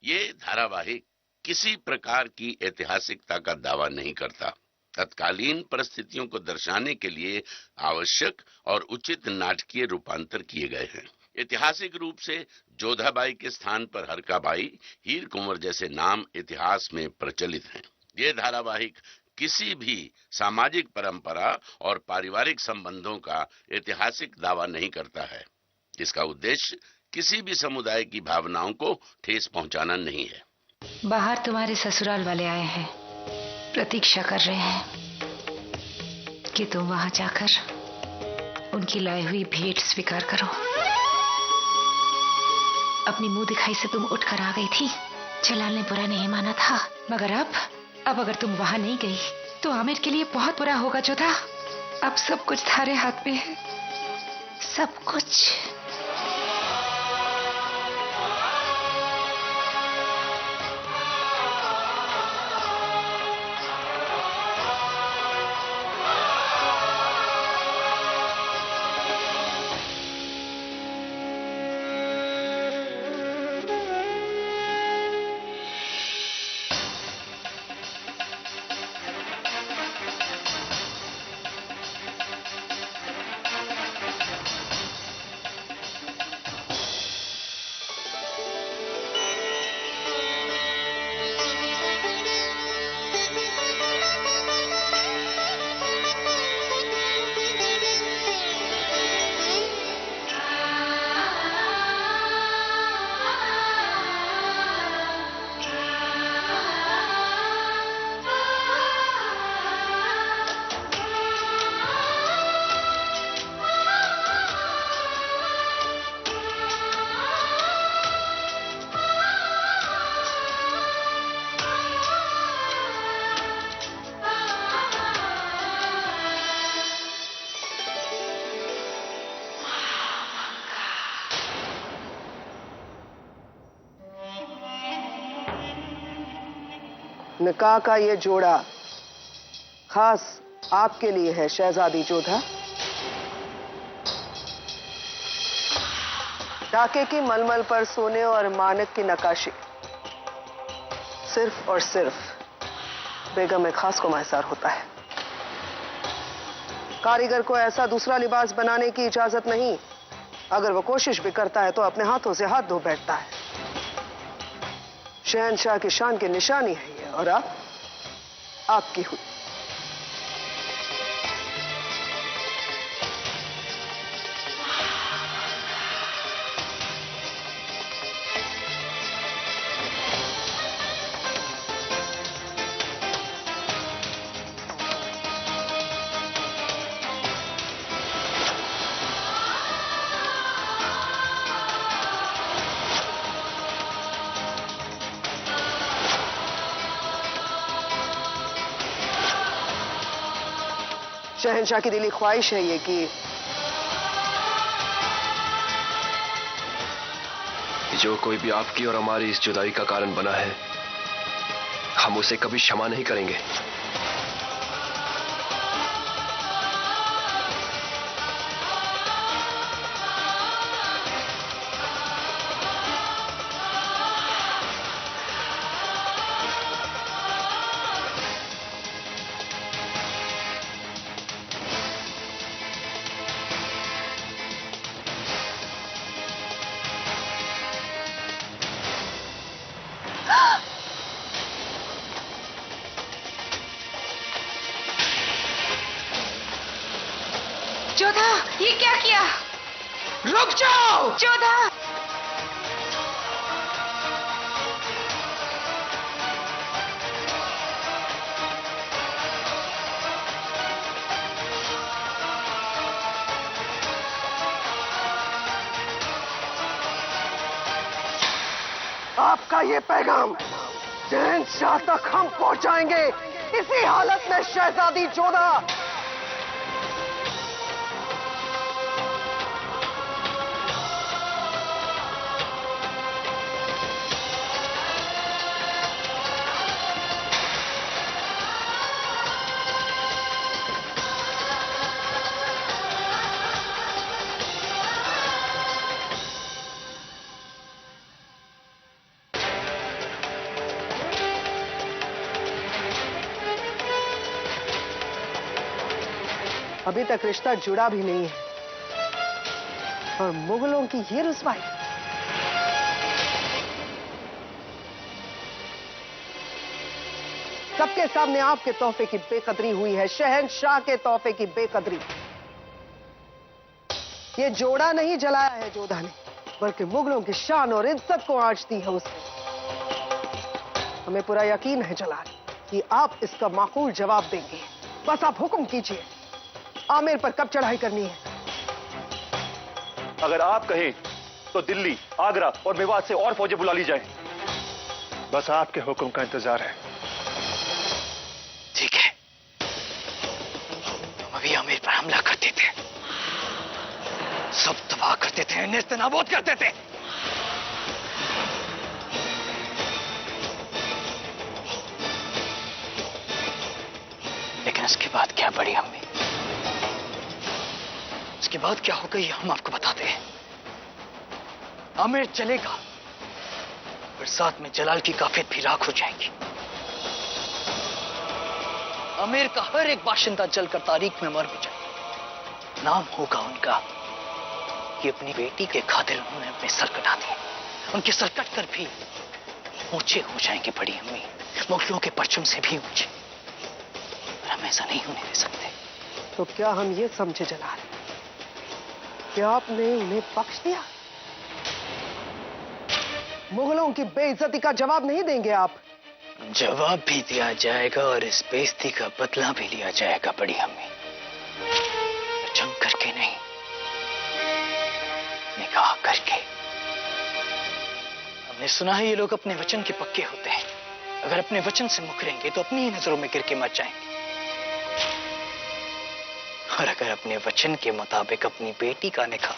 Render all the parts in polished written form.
ये धारावाहिक किसी प्रकार की ऐतिहासिकता का दावा नहीं करता। तत्कालीन परिस्थितियों को दर्शाने के लिए आवश्यक और उचित नाटकीय रूपांतर किए गए हैं। ऐतिहासिक रूप से जोधाबाई के स्थान पर हरकाबाई, हीर कुंवर जैसे नाम इतिहास में प्रचलित हैं। ये धारावाहिक किसी भी सामाजिक परंपरा और पारिवारिक संबंधों का ऐतिहासिक दावा नहीं करता है। इसका उद्देश्य किसी भी समुदाय की भावनाओं को ठेस पहुंचाना नहीं है। बाहर तुम्हारे ससुराल वाले आए हैं, प्रतीक्षा कर रहे हैं कि तुम वहां जाकर उनकी लाई हुई भेंट स्वीकार करो। अपनी मुंह दिखाई से तुम उठकर आ गई थी। जलाल ने बुरा नहीं माना था, मगर अब अगर तुम वहां नहीं गई तो आमिर के लिए बहुत बुरा होगा जोधा। अब सब कुछ तुम्हारे हाथ में है, सब कुछ। निकाह का ये जोड़ा खास आपके लिए है शहजादी जोधा। टाके की मलमल पर सोने और मानक की नक्काशी सिर्फ और सिर्फ बेगम खास को मैसर होता है। कारीगर को ऐसा दूसरा लिबास बनाने की इजाजत नहीं। अगर वो कोशिश भी करता है तो अपने हाथों से हाथ धो बैठता है। शहंशाह की शान की निशानी है ये, और आपकी हुई। शहंशाह की दिली ख्वाहिश है ये कि जो कोई भी आपकी और हमारी इस जुदाई का कारण बना है, हम उसे कभी क्षमा नहीं करेंगे। जोधा, ये क्या किया? रुक जाओ! जोधा! आपका ये पैगाम शहंशाह तक हम पहुंचाएंगे। इसी हालत में शहजादी जोधा अभी तक रिश्ता जुड़ा भी नहीं है और मुगलों की ये रुसवाई। सबके सामने आपके तोहफे की बेकदरी हुई है, शहंशाह के तोहफे की बेकदरी। ये जोड़ा नहीं जलाया है जोधा ने, बल्कि मुगलों की शान और इज्जत को आंच दी है उसने। हमें पूरा यकीन है जलाल कि आप इसका माकूल जवाब देंगे। बस आप हुक्म कीजिए, आमिर पर कब चढ़ाई करनी है? अगर आप कहें तो दिल्ली, आगरा और मेवात से और फौजें बुला ली जाए। बस आपके हुक्म का इंतजार है। ठीक है, हम अभी आमिर पर हमला करते थे, सब तबाह करते थे, नेस्तनाबूद करते थे। लेकिन इसके बाद क्या बड़ी अम्मी, इसके बाद क्या हो गई हम आपको बताते हैं। आमिर चलेगा और साथ में जलाल की काफियत भी राख हो जाएंगी। आमिर का हर एक बाशिंदा जलकर तारीख में मर हो जाए। नाम होगा उनका कि अपनी बेटी के खातिर उन्होंने अपने सर कटा दिए। उनके सर कटकर भी ऊंचे हो जाएंगे बड़ी अम्मी, मुगलों के परचम से भी ऊंचे। और हम ऐसा नहीं होने दे सकते। तो क्या हम ये समझे जलाल कि आपने उन्हें बख्श दिया? मुगलों की बेइज्जती का जवाब नहीं देंगे आप? जवाब भी दिया जाएगा और इस बेइज्जती का बदला भी लिया जाएगा बड़ी अम्मी। जंग करके नहीं, निकाह करके। हमने सुना है ये लोग अपने वचन के पक्के होते हैं। अगर अपने वचन से मुकरेंगे तो अपनी ही नजरों में गिर के मर जाएंगे, और अगर अपने वचन के मुताबिक अपनी बेटी का निकाह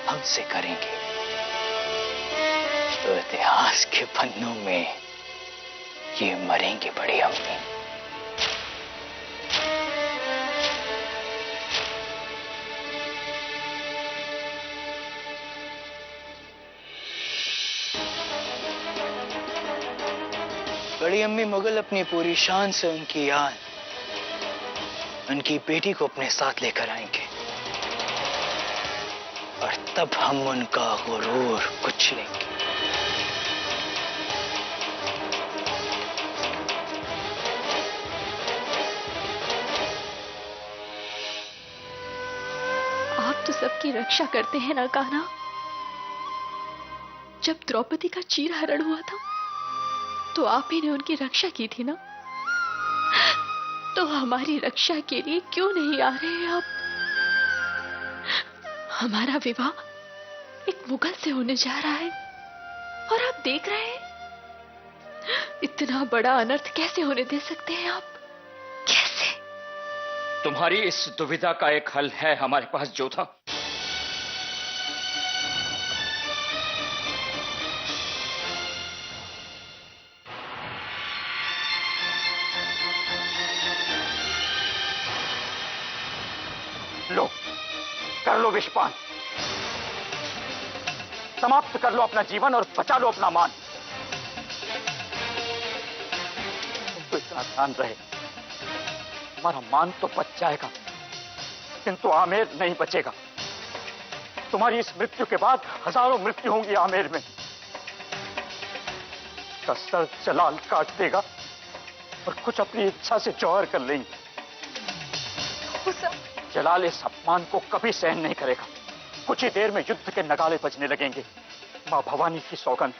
हमसे करेंगे तो इतिहास के पन्नों में ये मरेंगे बड़ी अम्मी। बड़ी अम्मी मुगल अपनी पूरी शान से उनकी आन, उनकी बेटी को अपने साथ लेकर आएंगे और तब हम उनका गुरूर कुचलेंगे। आप तो सबकी रक्षा करते हैं ना कान्हा। जब द्रौपदी का चीरहरण हुआ था तो आप ही ने उनकी रक्षा की थी ना, तो हमारी रक्षा के लिए क्यों नहीं आ रहे आप? हमारा विवाह एक मुगल से होने जा रहा है और आप देख रहे हैं। इतना बड़ा अनर्थ कैसे होने दे सकते हैं आप? कैसे? तुम्हारी इस दुविधा का एक हल है हमारे पास जोधा। लो, कर लो विषपान, समाप्त कर लो अपना जीवन और बचा लो अपना मान। तो इतना ध्यान रहे, हमारा मान तो बच जाएगा किंतु आमेर नहीं बचेगा। तुम्हारी इस मृत्यु के बाद हजारों मृत्यु होंगी आमेर में। का सर जलाल काट देगा और कुछ अपनी इच्छा से जौहर कर लेंगे। जलाल इस अपमान को कभी सहन नहीं करेगा। कुछ ही देर में युद्ध के नगाड़े बजने लगेंगे। मां भवानी की सौगंध,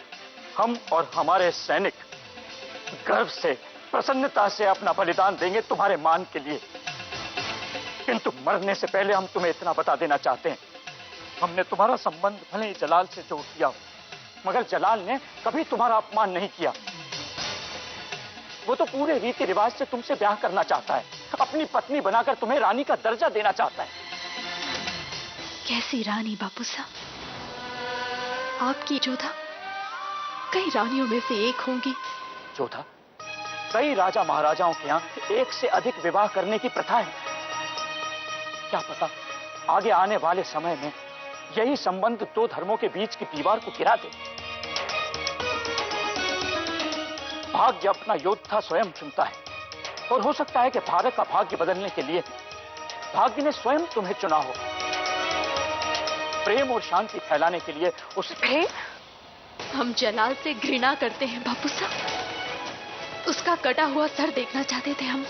हम और हमारे सैनिक गर्व से, प्रसन्नता से अपना बलिदान देंगे तुम्हारे मान के लिए। किंतु मरने से पहले हम तुम्हें इतना बता देना चाहते हैं, हमने तुम्हारा संबंध भले ही जलाल से जोड़ दिया, मगर जलाल ने कभी तुम्हारा अपमान नहीं किया। वो तो पूरे रीति रिवाज से तुमसे ब्याह करना चाहता है, अपनी पत्नी बनाकर तुम्हें रानी का दर्जा देना चाहता है। कैसी रानी बापू साहब? आपकी जोधा कई रानियों में से एक होंगी। जोधा, कई राजा महाराजाओं के यहाँ एक से अधिक विवाह करने की प्रथा है। क्या पता आगे आने वाले समय में यही संबंध दो धर्मों के बीच की दीवार को गिरा दे। भाग्य अपना योद्धा स्वयं चुनता है और हो सकता है कि भारत का भाग्य बदलने के लिए भाग्य ने स्वयं तुम्हें चुना हो प्रेम और शांति फैलाने के लिए। उस प्रेम? हम जलाल से घृणा करते हैं बापू साहब। उसका कटा हुआ सर देखना चाहते थे हम।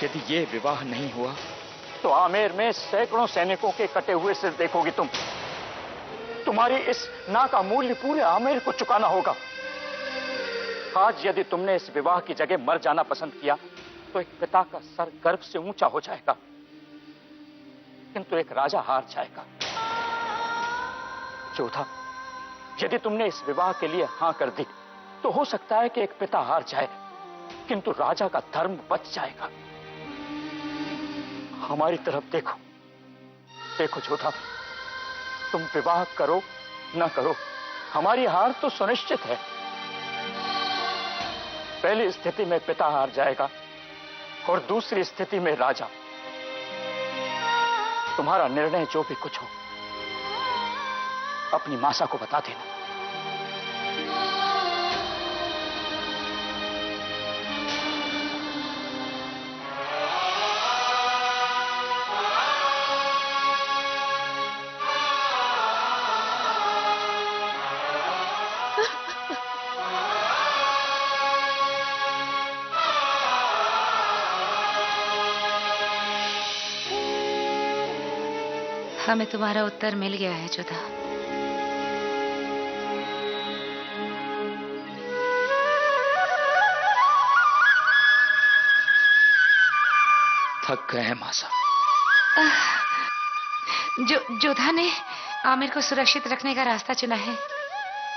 यदि ये विवाह नहीं हुआ तो आमेर में सैकड़ों सैनिकों के कटे हुए सिर देखोगी तुम। तुम्हारी इस ना का मूल्य पूरे आमेर को चुकाना होगा। आज यदि तुमने इस विवाह की जगह मर जाना पसंद किया तो एक पिता का सर गर्व से ऊंचा हो जाएगा, किंतु एक राजा हार जाएगा। जोधा, यदि तुमने इस विवाह के लिए हां कर दी तो हो सकता है कि एक पिता हार जाए, किंतु राजा का धर्म बच जाएगा। हमारी तरफ देखो, देखो जोधा, तुम विवाह करो ना करो, हमारी हार तो सुनिश्चित है। पहली स्थिति में पिता हार जाएगा और दूसरी स्थिति में राजा। तुम्हारा निर्णय जो भी कुछ हो अपनी मासा को बता देना। हमें तुम्हारा उत्तर मिल गया है जोधा। थक गए हैं मासा। जोधा ने आमिर को सुरक्षित रखने का रास्ता चुना है।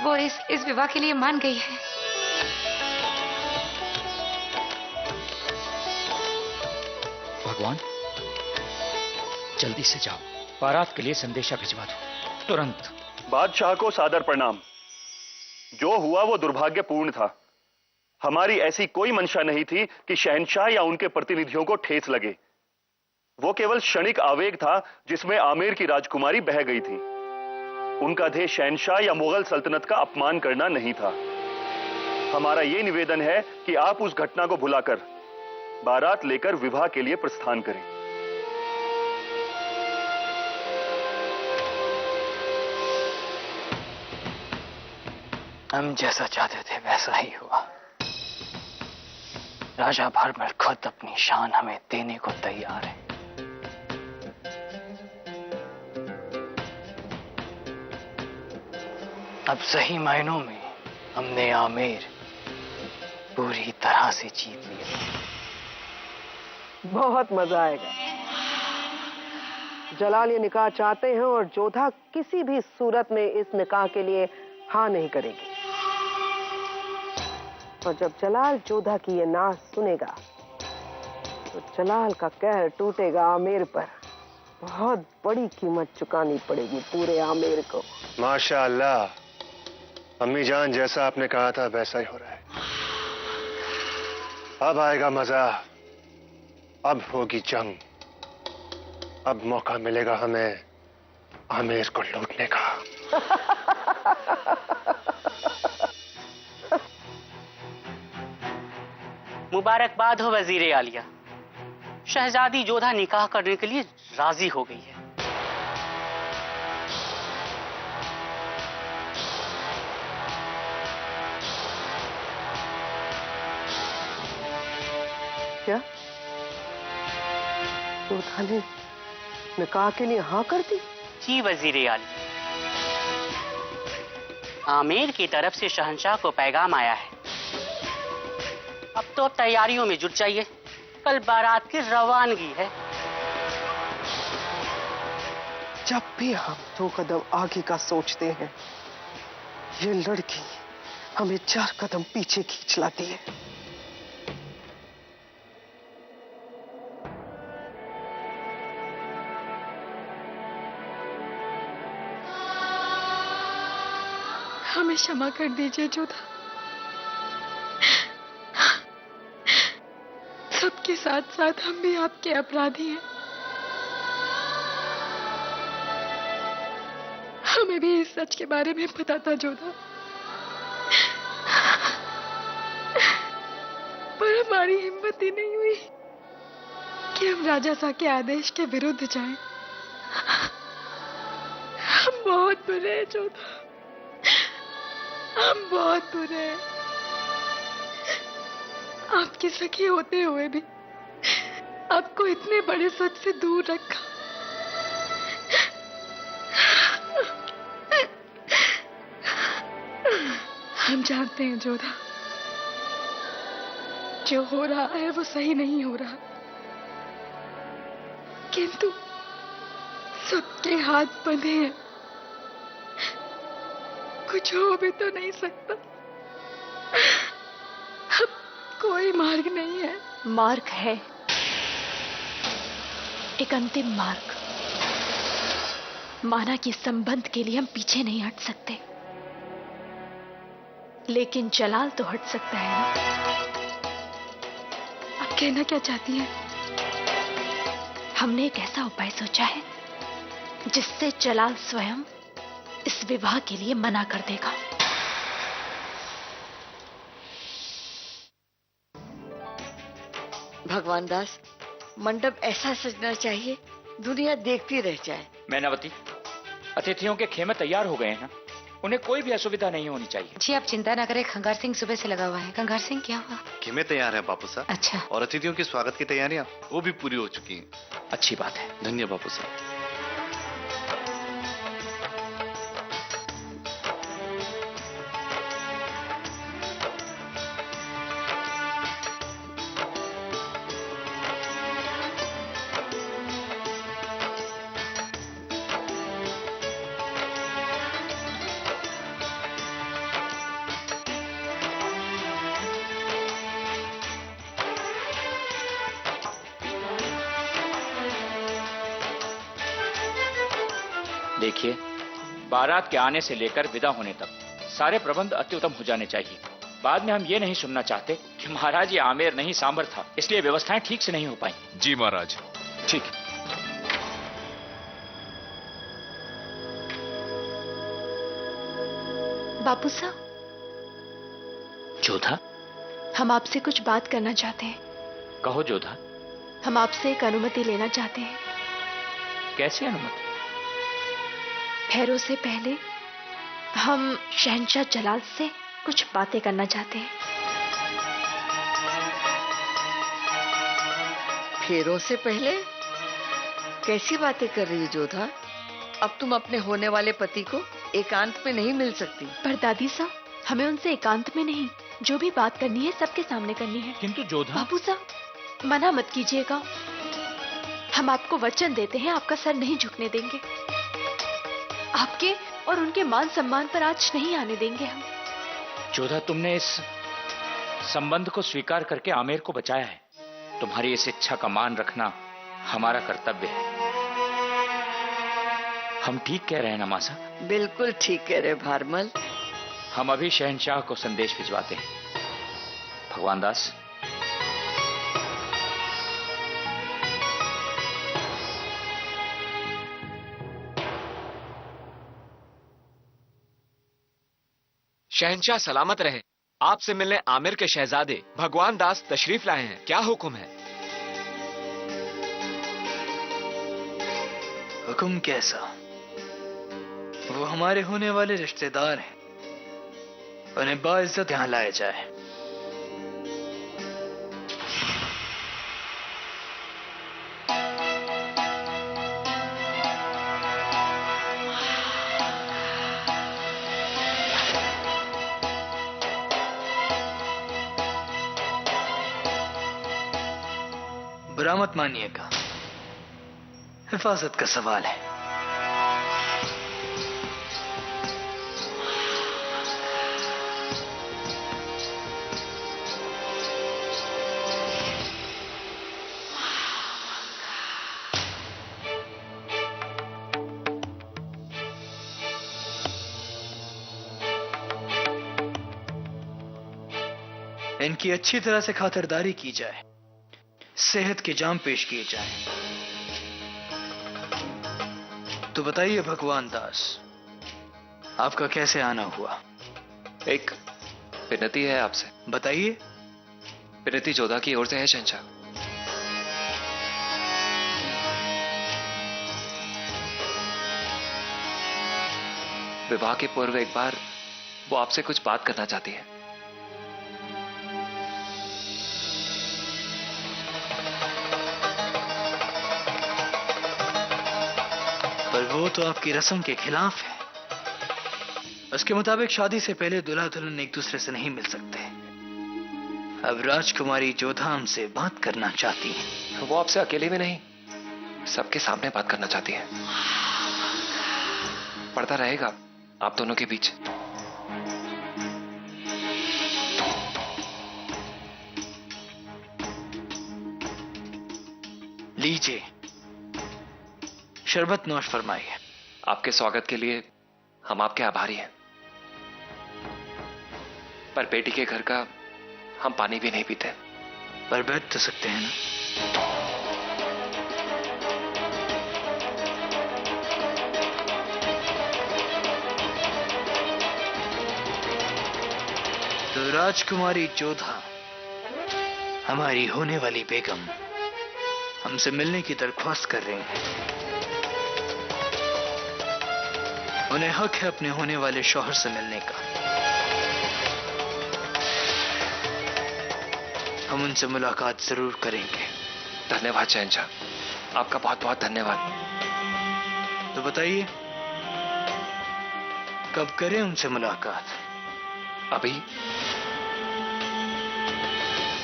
वो इस विवाह के लिए मान गई है। भगवान, जल्दी से जाओ, बारात के लिए संदेशा भिजवा दो तुरंत। बादशाह को सादर प्रणाम। जो हुआ वो दुर्भाग्यपूर्ण था। हमारी ऐसी कोई मंशा नहीं थी कि शहंशाह या उनके प्रतिनिधियों को ठेस लगे। वो केवल क्षणिक आवेग था जिसमें आमेर की राजकुमारी बह गई थी। उनका ध्येय शहंशाह या मुगल सल्तनत का अपमान करना नहीं था। हमारा ये निवेदन है कि आप उस घटना को भुलाकर बारात लेकर विवाह के लिए प्रस्थान करें। हम जैसा चाहते थे वैसा ही हुआ। राजा भरमल खुद अपनी शान हमें देने को तैयार है। अब सही मायनों में हमने आमेर पूरी तरह से जीत लिया। बहुत मजा आएगा। जलाल ये निकाह चाहते हैं और जोधा किसी भी सूरत में इस निकाह के लिए हाँ नहीं करेगी। और जब जलाल जोधा की ये ना सुनेगा तो जलाल का कहर टूटेगा आमेर पर। बहुत बड़ी कीमत चुकानी पड़ेगी पूरे आमेर को। माशाअल्लाह, अम्मी जान, जैसा आपने कहा था वैसा ही हो रहा है। अब आएगा मजा, अब होगी जंग, अब मौका मिलेगा हमें आमेर को लूटने का। मुबारकबाद हो वजीर आलिया, शहजादी जोधा निकाह करने के लिए राजी हो गई है। क्या जोधा ने निकाह के लिए हाँ कर दी? जी वजीर आलिया, आमेर की तरफ से शहंशाह को पैगाम आया है। अब तो तैयारियों में जुट जाइए, कल बारात की रवानगी है। जब भी हम 2 कदम आगे का सोचते हैं, ये लड़की हमें 4 कदम पीछे खींच लाती है। हमें क्षमा कर दीजिए जोधा। सबके साथ साथ हम भी आपके अपराधी हैं। हमें भी इस सच के बारे में पता था जोधा, पर हमारी हिम्मत ही नहीं हुई कि हम राजा साहब के आदेश के विरुद्ध जाएं। हम बहुत बुरे हैं जोधा, हम बहुत बुरे हैं। आपकी सखी होते हुए भी आपको इतने बड़े सच से दूर रखा। हम जानते हैं जोधा, जो हो रहा है वो सही नहीं हो रहा, किंतु सबके हाथ बंधे हैं, कुछ हो भी तो नहीं सकता। अब कोई मार्ग नहीं है। मार्ग है, एक अंतिम मार्ग। माना कि संबंध के लिए हम पीछे नहीं हट सकते, लेकिन जलाल तो हट सकता है ना। आप कहना क्या चाहती हैं? हमने एक ऐसा उपाय सोचा है जिससे जलाल स्वयं इस विवाह के लिए मना कर देगा। भगवान दास, मंडप ऐसा सजना चाहिए दुनिया देखती रह जाए। मैनावती, अतिथियों के खेमे तैयार हो गए हैं ना, उन्हें कोई भी असुविधा नहीं होनी चाहिए। जी आप चिंता ना करें, खंगार सिंह सुबह से लगा हुआ है। खंगार सिंह क्या हुआ? खेमे तैयार है बापू साहब। अच्छा। और अतिथियों के स्वागत की तैयारियां वो भी पूरी हो चुकी हैं। अच्छी बात है। धन्यवाद बापू साहब। देखिए, बारात के आने से लेकर विदा होने तक सारे प्रबंध अति उत्तम हो जाने चाहिए। बाद में हम ये नहीं सुनना चाहते कि महाराज ये आमेर नहीं सांबर था, इसलिए व्यवस्थाएं ठीक से नहीं हो पाई। जी महाराज। ठीक। बापू साहब। जोधा, हम आपसे कुछ बात करना चाहते हैं। कहो जोधा। हम आपसे एक अनुमति लेना चाहते हैं। कैसी अनुमति? फेरों से पहले हम शहंशाह जलाल से कुछ बातें करना चाहते हैं। फेरों से पहले कैसी बातें कर रही है जोधा? अब तुम अपने होने वाले पति को एकांत में नहीं मिल सकती। पर दादी साहब, हमें उनसे एकांत में नहीं, जो भी बात करनी है सबके सामने करनी है। किंतु जोधा। बापू साहब, मना मत कीजिएगा। हम आपको वचन देते हैं, आपका सर नहीं झुकने देंगे। आपके और उनके मान सम्मान पर आंच नहीं आने देंगे हम। जोधा, तुमने इस संबंध को स्वीकार करके आमेर को बचाया है। तुम्हारी इस इच्छा का मान रखना हमारा कर्तव्य है। हम ठीक कह रहे हैं ना मासा? बिल्कुल ठीक कह रहे भारमल। हम अभी शहंशाह को संदेश भिजवाते हैं। भगवान दास, शहंशाह सलामत रहे। आपसे मिलने आमिर के शहजादे भगवान दास तशरीफ लाए हैं। क्या हुक्म है? हुक्म कैसा? वो हमारे होने वाले रिश्तेदार हैं, उन्हें बाइज्जत यहां लाया जाए। बुरा मत मानिएगा, हिफाजत का सवाल है। इनकी अच्छी तरह से खातिरदारी की जाए, सेहत के जाम पेश किए जाएं। तो बताइए भगवान दास, आपका कैसे आना हुआ? एक विनती है आपसे। बताइए। विनती जोधा की ओर से है शहंशाह। विवाह के पूर्व एक बार वो आपसे कुछ बात करना चाहती है। पर वो तो आपकी रस्म के खिलाफ है। उसके मुताबिक शादी से पहले दूल्हा दुल्हन एक दूसरे से नहीं मिल सकते। अब राजकुमारी जोधा हमसे बात करना चाहती है। वो आपसे अकेले में नहीं, सबके सामने बात करना चाहती है। पर्दा रहेगा आप दोनों के बीच। लीजिए, शरबत नौश फरमाइए। आपके स्वागत के लिए हम आपके आभारी हैं, पर बेटी के घर का हम पानी भी नहीं पीते। पर बैठ तो सकते हैं ना? तो राजकुमारी जोधा, हमारी होने वाली बेगम, हमसे मिलने की दरख्वास्त कर रहे हैं। उन्हें हक है अपने होने वाले शौहर से मिलने का। हम उनसे मुलाकात जरूर करेंगे। धन्यवाद शहंशाह, आपका बहुत बहुत धन्यवाद। तो बताइए, कब करें उनसे मुलाकात? अभी,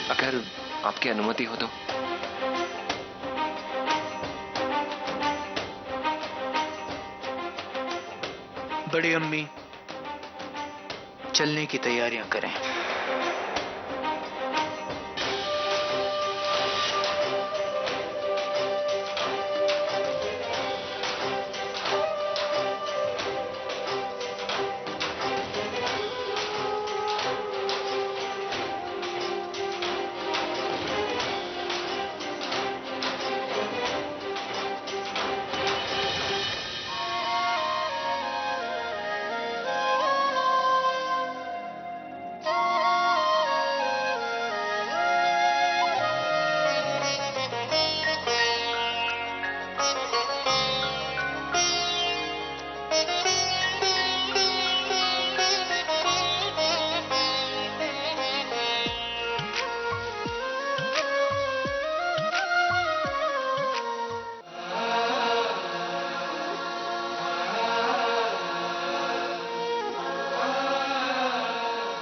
अगर आपकी अनुमति हो तो। बड़ी अम्मी, चलने की तैयारियां करें।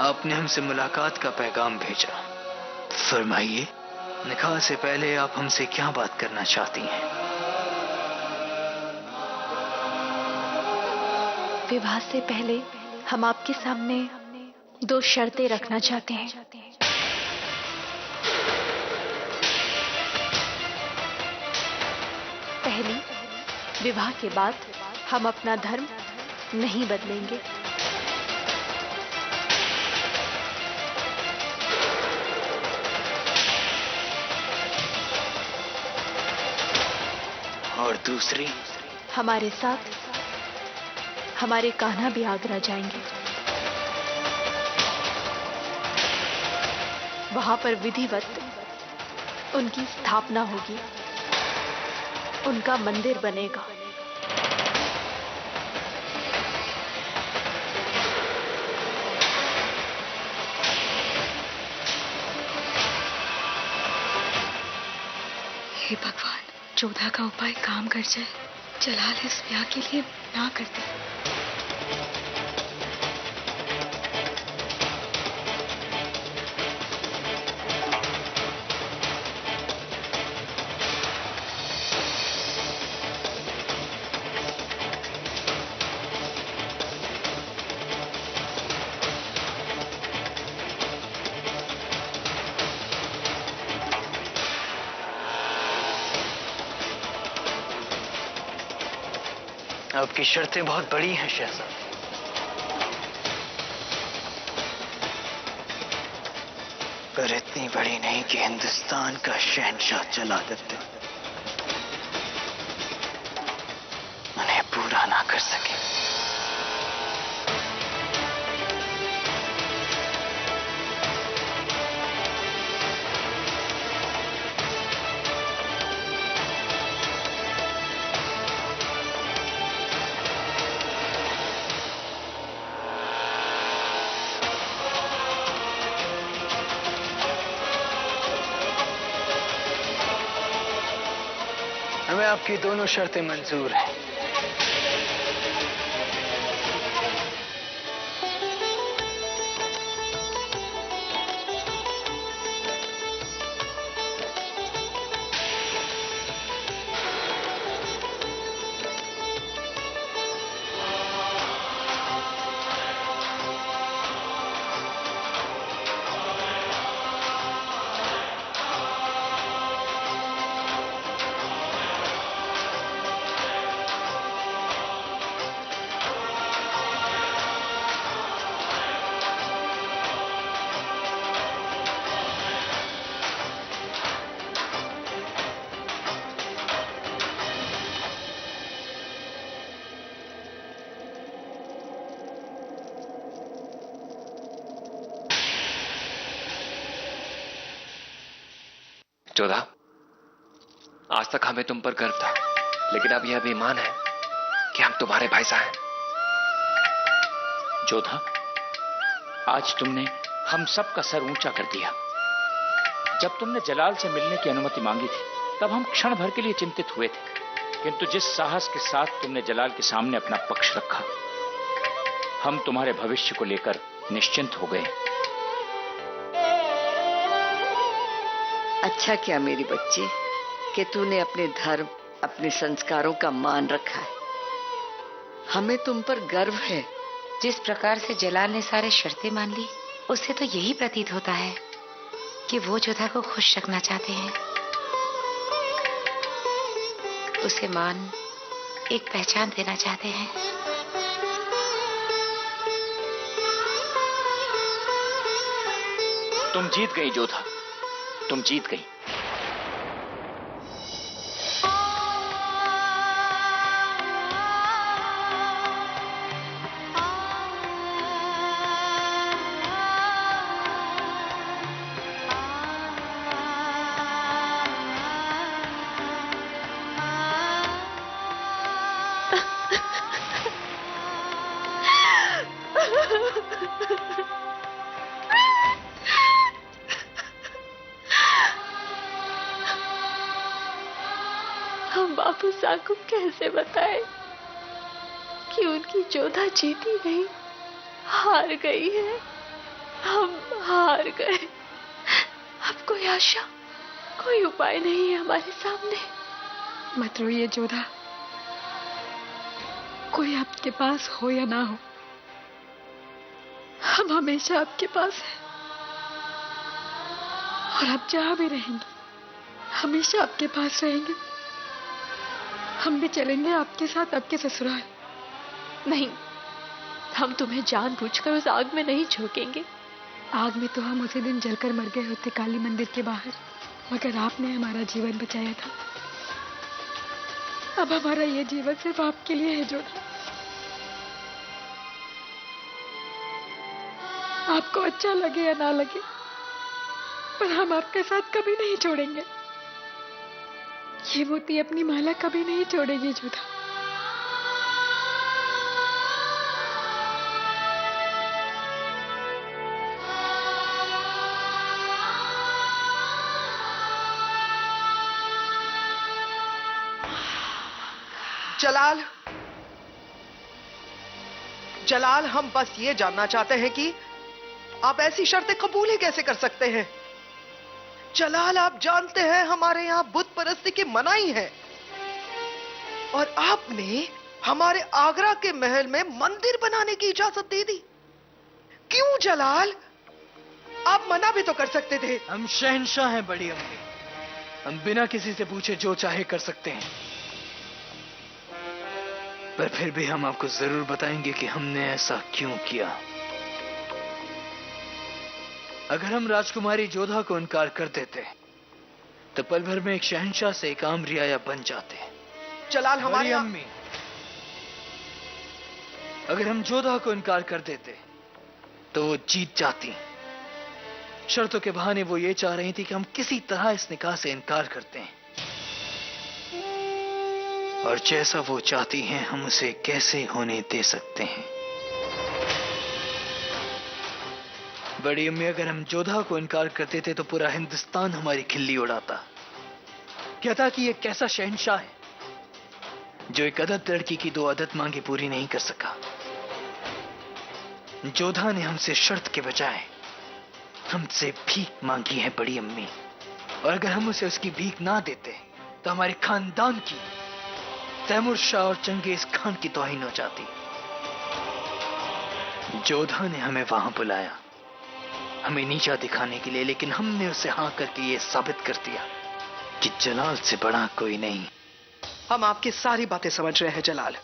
आपने हमसे मुलाकात का पैगाम भेजा। फरमाइए, निकाह से पहले आप हमसे क्या बात करना चाहती हैं? विवाह से पहले हम आपके सामने 2 शर्तें रखना चाहते हैं। पहली, विवाह के बाद हम अपना धर्म नहीं बदलेंगे। और दूसरी, हमारे साथ हमारे कान्हा भी आगरा जाएंगे। वहां पर विधिवत उनकी स्थापना होगी, उनका मंदिर बनेगा। हे भगवान, जोधा का उपाय काम कर जाए। जलाल इस ब्याह के लिए ना कर दे। आपकी शर्तें बहुत बड़ी हैं शहजादी। पर इतनी बड़ी नहीं कि हिंदुस्तान का शहंशाह जलालुद्दीन उन्हें पूरा ना कर सके। हमें आपकी दोनों शर्तें मंजूर हैं। जोधा, आज तक हमें तुम पर गर्व था, लेकिन अब यह अभिमान है कि हम तुम्हारे भाईसा हैं। जोधा, आज तुमने हम सब का सर ऊंचा कर दिया। जब तुमने जलाल से मिलने की अनुमति मांगी थी, तब हम क्षण भर के लिए चिंतित हुए थे, किंतु जिस साहस के साथ तुमने जलाल के सामने अपना पक्ष रखा, हम तुम्हारे भविष्य को लेकर निश्चिंत हो गए। अच्छा किया मेरी बच्ची कि तूने अपने धर्म, अपने संस्कारों का मान रखा है। हमें तुम पर गर्व है। जिस प्रकार से जलाल ने सारे शर्तें मान ली, उससे तो यही प्रतीत होता है कि वो जोधा को खुश रखना चाहते हैं। उसे मान, एक पहचान देना चाहते हैं। तुम जीत गई जोधा, तुम जीत गई। हम बापूसा को कैसे बताएं कि उनकी जोधा जीती नहीं, हार गई है। हम हार गए। अब कोई आशा, कोई उपाय नहीं है हमारे सामने। मत रोइए जोधा, कोई आपके पास हो या ना हो, हम हमेशा आपके पास हैं। और आप जहां भी रहेंगे, हमेशा आपके पास रहेंगे। हम भी चलेंगे आपके साथ आपके ससुराल। नहीं, हम तुम्हें जानबूझकर उस आग में नहीं झोंकेंगे। आग में तो हम उसी दिन जलकर मर गए होते काली मंदिर के बाहर, मगर आपने हमारा जीवन बचाया था। अब हमारा ये जीवन सिर्फ आपके लिए है जोधा। आपको अच्छा लगे या ना लगे, पर हम आपके साथ कभी नहीं छोड़ेंगे। ये मोती अपनी माला कभी नहीं छोड़ेगी जोधा। जलाल, जलाल, हम बस ये जानना चाहते हैं कि आप ऐसी शर्तें कबूल ही कैसे कर सकते हैं? जलाल, आप जानते हैं हमारे यहाँ बुत परस्ती की मनाही है, और आपने हमारे आगरा के महल में मंदिर बनाने की इजाजत दे दी। क्यों जलाल? आप मना भी तो कर सकते थे। हम शहंशाह हैं बड़ी अम्मी, हम बिना किसी से पूछे जो चाहे कर सकते हैं। पर फिर भी हम आपको जरूर बताएंगे कि हमने ऐसा क्यों किया। अगर हम राजकुमारी जोधा को इनकार कर देते तो पल भर में एक शहंशाह से एक आम रियाया बन जाते। जलाल, हमारी अम्मी, अगर हम जोधा को इनकार कर देते तो वो जीत जाती। शर्तों के बहाने वो ये चाह रही थी कि हम किसी तरह इस निकाह से इनकार करते हैं, और जैसा वो चाहती हैं हम उसे कैसे होने दे सकते हैं। बड़ी अम्मी, अगर हम जोधा को इनकार कर देते तो पूरा हिंदुस्तान हमारी खिल्ली उड़ाता, कहता कि ये कैसा शहंशाह है जो एक अदद लड़की की 2 अदद मांगे पूरी नहीं कर सका। जोधा ने हमसे शर्त के बजाय हमसे भीख मांगी है बड़ी अम्मी, और अगर हम उसे उसकी भीख ना देते तो हमारे खानदान की, तैमूर शाह और चंगेज खान की तौहीन हो जाती। जोधा ने हमें वहां बुलाया, हमें नीचा दिखाने के लिए, लेकिन हमने उसे हाँ करके ये साबित कर दिया कि जलाल से बड़ा कोई नहीं। हम आपकी सारी बातें समझ रहे हैं जलाल,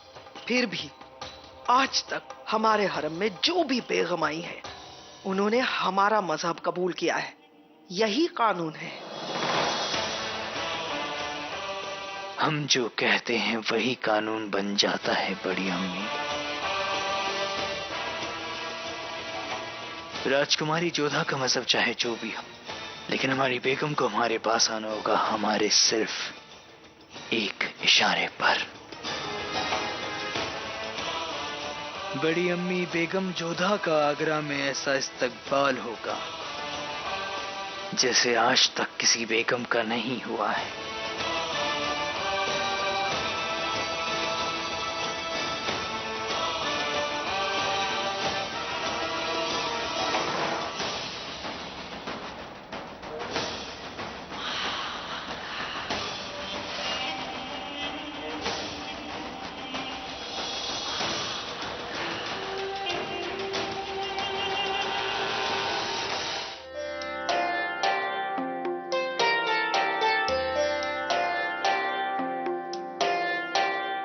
फिर भी आज तक हमारे हरम में जो भी बेगम आई है उन्होंने हमारा मजहब कबूल किया है, यही कानून है। हम जो कहते हैं वही कानून बन जाता है बड़ी अम्मी। राजकुमारी जोधा का मजहब चाहे जो भी हो, लेकिन हमारी बेगम को हमारे पास आना होगा हमारे सिर्फ एक इशारे पर। बड़ी अम्मी, बेगम जोधा का आगरा में ऐसा इस्तकबाल होगा जैसे आज तक किसी बेगम का नहीं हुआ है।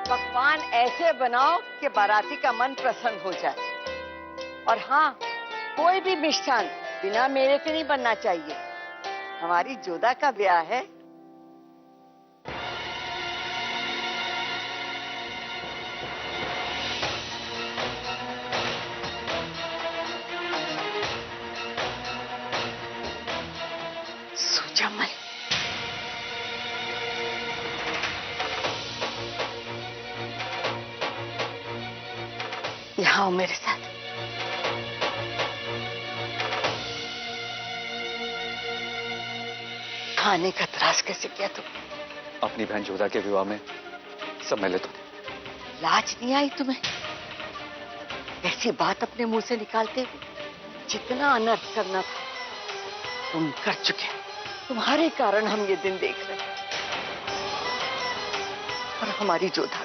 पकवान ऐसे बनाओ कि बाराती का मन प्रसन्न हो जाए। और हाँ, कोई भी मिष्ठान बिना मेरे के नहीं बनना चाहिए। हमारी जोधा का ब्याह है। सुजमल, यहाँ आओ मेरे साथ। खाने का त्रास कैसे किया तुम? अपनी बहन जोधा के विवाह में सम्मिलित हो। लाज नहीं आई तुम्हें? ऐसी बात अपने मुंह से निकालते हुए? जितना अनर्थ करना था तुम कर चुके। तुम्हारे कारण हम ये दिन देख रहे हैं। और हमारी जोधा,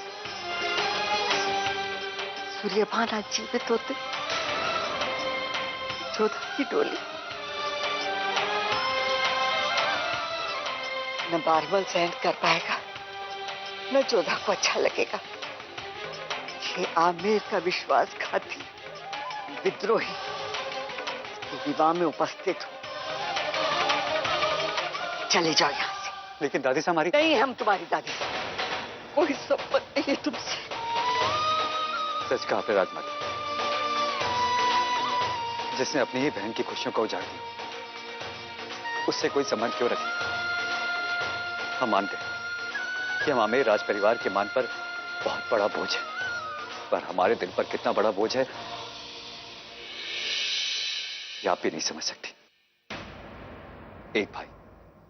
सूर्यभान आज जीवित होते, जोधा की डोली न बारमल सहन कर पाएगा, न जोधा को अच्छा लगेगा। ये आमिर का विश्वासघाती विद्रोही विवाह में उपस्थित हो। चले जाओ यहाँ से। लेकिन दादी साहब हमारी नहीं, हम तुम्हारी दादी साहब, कोई संबंध नहीं है तुमसे। सच कहा आपने राजमाता। जिसने अपनी ही बहन की खुशियों को उजाड़ दिया, उससे कोई संबंध क्यों रखे? हम मानते हैं कि हम आमेर राज परिवार के मान पर बहुत बड़ा बोझ है, पर हमारे दिल पर कितना बड़ा बोझ है ये आप भी नहीं समझ सकती। एक भाई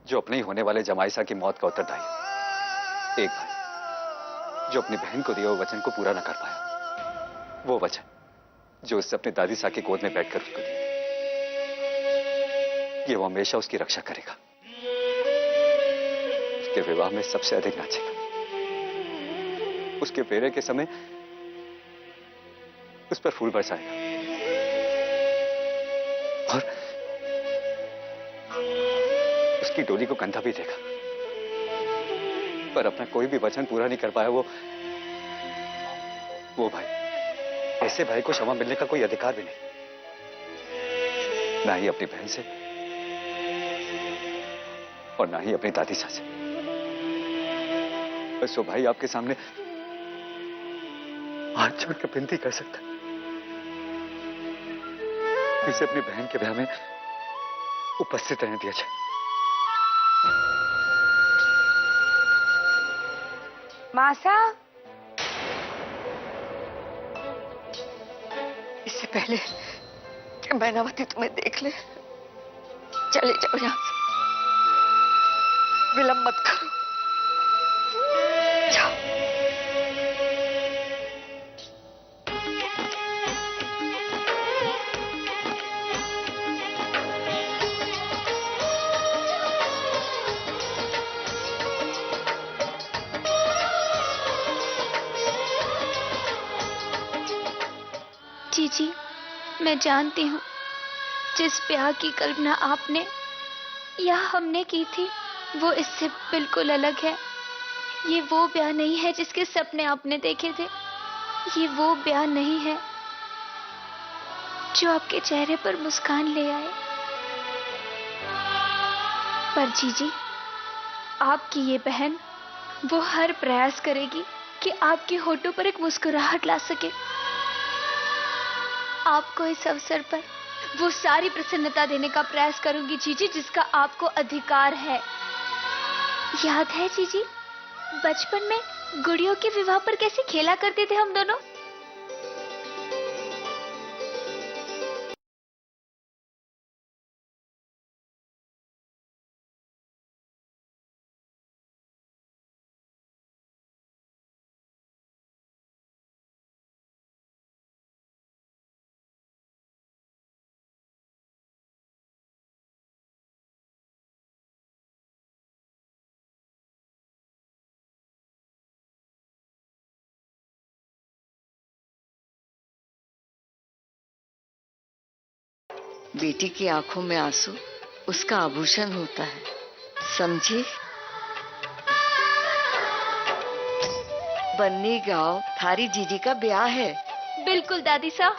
जो अपने ही होने वाले जमाईसा की मौत का उत्तरदायी है, एक भाई जो अपनी बहन को दिए हुए वचन को पूरा न कर पाया, वो वचन जो उससे अपनी दादी साहब की गोद में बैठकर उसको दिए थे, ये वो हमेशा उसकी रक्षा करेगा। उसके विवाह में सबसे अधिक नाचेगा, उसके फेरे के समय उस पर फूल बरसाएगा और उसकी डोली को कंधा भी देगा। पर अपना कोई भी वचन पूरा नहीं कर पाया वो भाई, ऐसे भाई को क्षमा मिलने का कोई अधिकार भी नहीं, ना ही अपनी बहन से और ना ही अपनी दादी सास से। बस वो भाई आपके सामने हाथ जोड़कर विनती कर सकता, इसे अपनी बहन के ब्याह में उपस्थित रहने दिया जाए। मासा, इससे पहले कि मैनावती तुम्हें देख ले, चले जाओ यहां से। विलंब मत करो, जाओ। मैं जानती हूँ जिस ब्याह की कल्पना आपने या हमने की थी वो इससे बिल्कुल अलग है। ये वो ब्याह नहीं है जिसके सपने आपने देखे थे। ये वो ब्याह नहीं है जो आपके चेहरे पर मुस्कान ले आए। पर जीजी, आपकी ये बहन वो हर प्रयास करेगी कि आपके होठों पर एक मुस्कुराहट ला सके। आपको इस अवसर पर वो सारी प्रसन्नता देने का प्रयास करूंगी जीजी जिसका आपको अधिकार है। याद है जीजी, बचपन में गुड़ियों के विवाह पर कैसे खेला करते थे हम दोनों? बेटी की आंखों में आंसू उसका आभूषण होता है, समझी? बन्नी गांव थारी जीजी का ब्याह है। बिल्कुल दादी साहब।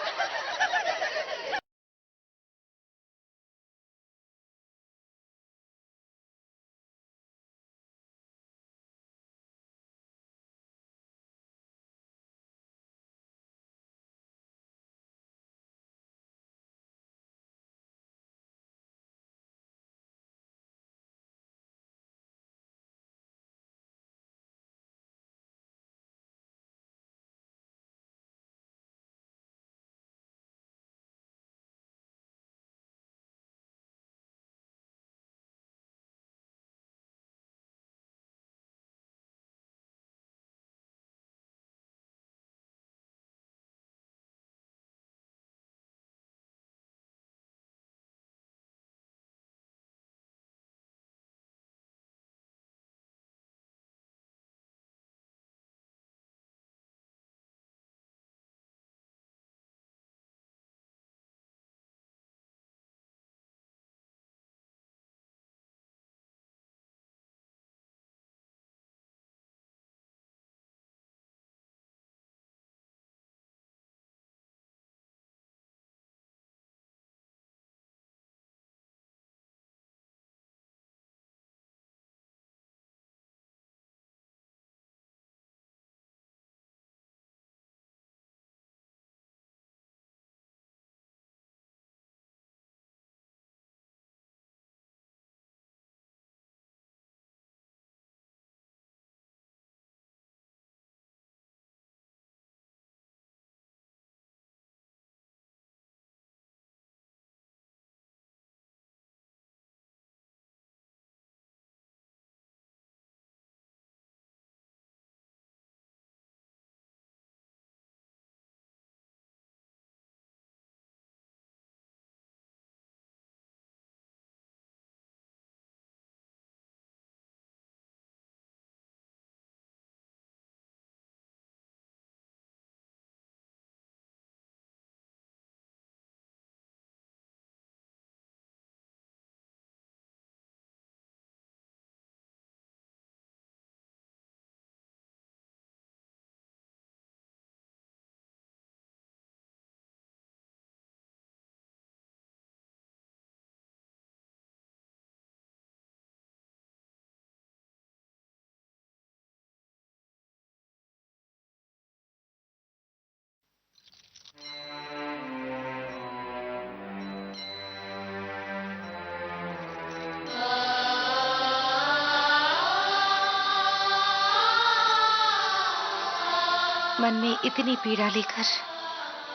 मन में इतनी पीड़ा लेकर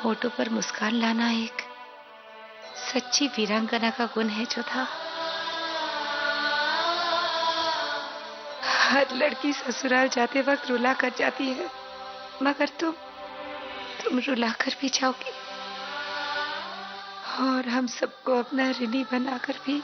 होठों पर मुस्कान लाना एक सच्ची वीरांगना का गुण है जो था। हर लड़की ससुराल जाते वक्त रुला कर जाती है, मगर तुम रुला कर भी जाओगी और हम सबको अपना ऋणी बनाकर भी